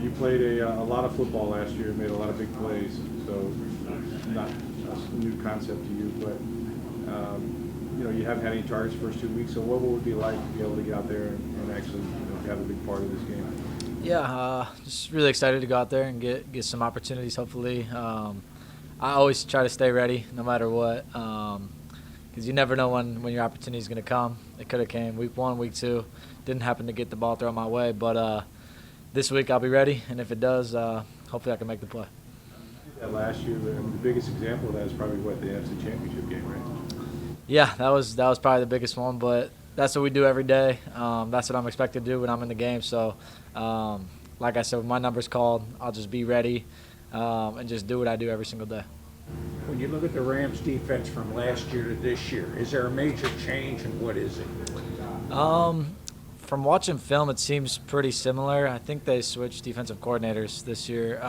You played a lot of football last year, made a lot of big plays, so not a new concept to you, but you haven't had any targets the first 2 weeks, so what would it be like to be able to get out there and actually have a big part of this game? Yeah, just really excited to go out there and get some opportunities, hopefully. I always try to stay ready no matter what, because you never know when your opportunity is going to come. It could have came week 1, week 2. Didn't happen to get the ball thrown my way, but this week I'll be ready, and if it does, hopefully I can make the play. That last year, the biggest example of that is probably the NFC Championship game, right? Yeah, that was probably the biggest one, but that's what we do every day. That's what I'm expected to do when I'm in the game. So, like I said, when my number's called, I'll just be ready and just do what I do every single day. When you look at the Rams' defense from last year to this year, is there a major change, and what is it? From watching film, it seems pretty similar. I think they switched defensive coordinators this year,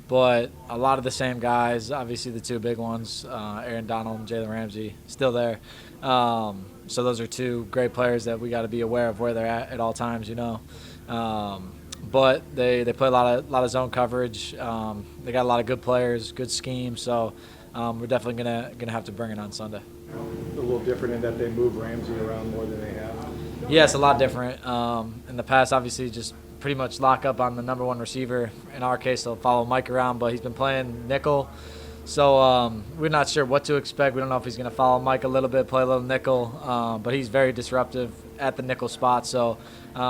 but a lot of the same guys. Obviously, the two big ones, Aaron Donald and Jalen Ramsey, still there. So those are two great players that we got to be aware of where they're at all times, But they play a lot of zone coverage. They got a lot of good players, good scheme. So we're definitely gonna have to bring it on Sunday. A little different in that they move Ramsey around more than they have. Yeah, it's a lot different. In the past, obviously, just pretty much lock up on the number one receiver. In our case, they'll follow Mike around, but he's been playing nickel. So we're not sure what to expect. We don't know if he's going to follow Mike a little bit, play a little nickel, but he's very disruptive at the nickel spot. So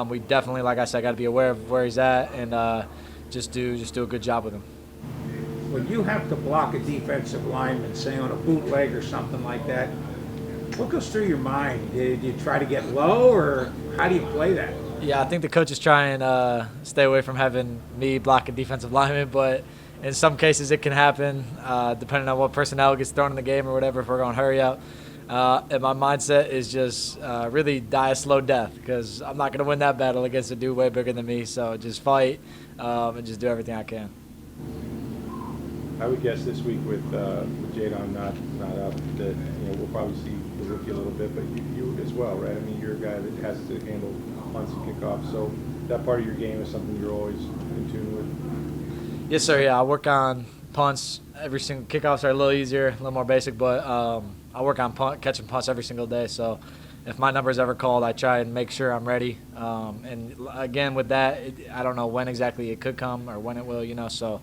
we definitely, like I said, got to be aware of where he's at and just do a good job with him. When you have to block a defensive lineman, say on a bootleg or something like that, what goes through your mind? Do you try to get low, or how do you play that? Yeah, I think the coaches try and stay away from having me block a defensive lineman, but in some cases it can happen, depending on what personnel gets thrown in the game or whatever, if we're going to hurry up. And my mindset is just really die a slow death, because I'm not going to win that battle against a dude way bigger than me. So just fight and just do everything I can. I would guess this week with Jadon not up that we'll probably see the rookie a little bit, but you as well, right? I mean, you're a guy that has to handle punts and kickoffs, so that part of your game is something you're always in tune with. Yes, sir. Yeah, I work on punts every single. Kickoffs are a little easier, a little more basic, but I work on catching punts every single day. So if my number is ever called, I try and make sure I'm ready. And again, with that, I don't know when exactly it could come or when it will. So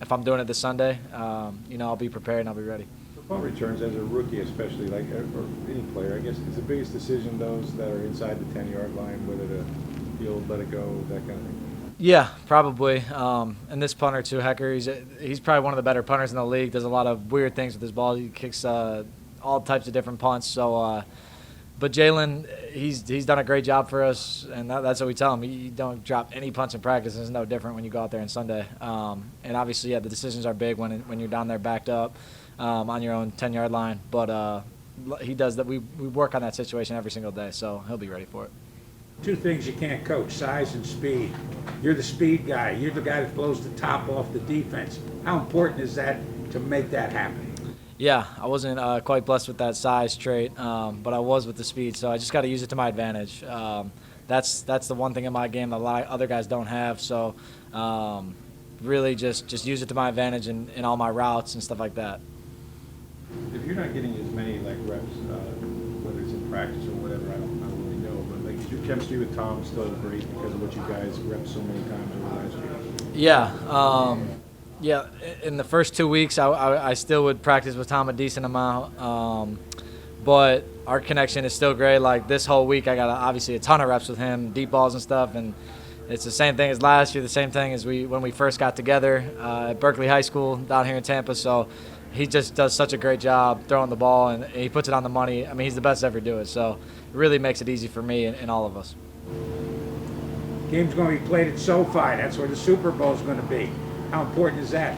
if I'm doing it this Sunday, I'll be prepared and I'll be ready. Punt returns as a rookie, especially, or any player, I guess, is the biggest decision those that are inside the 10-yard line, whether to field, let it go, that kind of thing. Yeah, probably. And this punter too, Hecker, he's probably one of the better punters in the league. Does a lot of weird things with his ball. He kicks all types of different punts. So, but Jalen, he's done a great job for us, and that's what we tell him. You don't drop any punts in practice. It's no different when you go out there on Sunday. And obviously, yeah, the decisions are big when you're down there backed up on your own 10-yard line. But he does that. We work on that situation every single day, so he'll be ready for it. Two things you can't coach: size and speed. You're the speed guy. You're the guy that blows the top off the defense. How important is that to make that happen? Yeah, I wasn't quite blessed with that size trait, but I was with the speed, so I just got to use it to my advantage. That's the one thing in my game that a lot of other guys don't have, so really just use it to my advantage in all my routes and stuff like that. If you're not getting as many reps, whether it's in practice or whatever, I don't really know, but is your chemistry with Tom still great because of what you guys repped so many times over last year? Yeah. Yeah, in the first 2 weeks, I still would practice with Tom a decent amount, but our connection is still great. Like this whole week, I got obviously a ton of reps with him, deep balls and stuff, and it's the same thing as last year, the same thing as when we first got together at Berkeley High School down here in Tampa. So he just does such a great job throwing the ball, and he puts it on the money. I mean, he's the best to ever do it, so it really makes it easy for me and all of us. Game's going to be played at SoFi. That's where the Super Bowl is going to be. How important is that?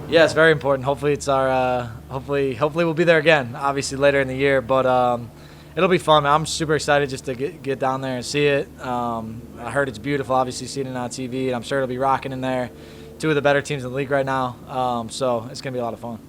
Yeah, it's very important. Hopefully it's our hopefully we'll be there again, obviously later in the year, but it'll be fun. I'm super excited just to get down there and see it. I heard it's beautiful, obviously seeing it on TV, and I'm sure it'll be rocking in there. Two of the better teams in the league right now, so it's going to be a lot of fun.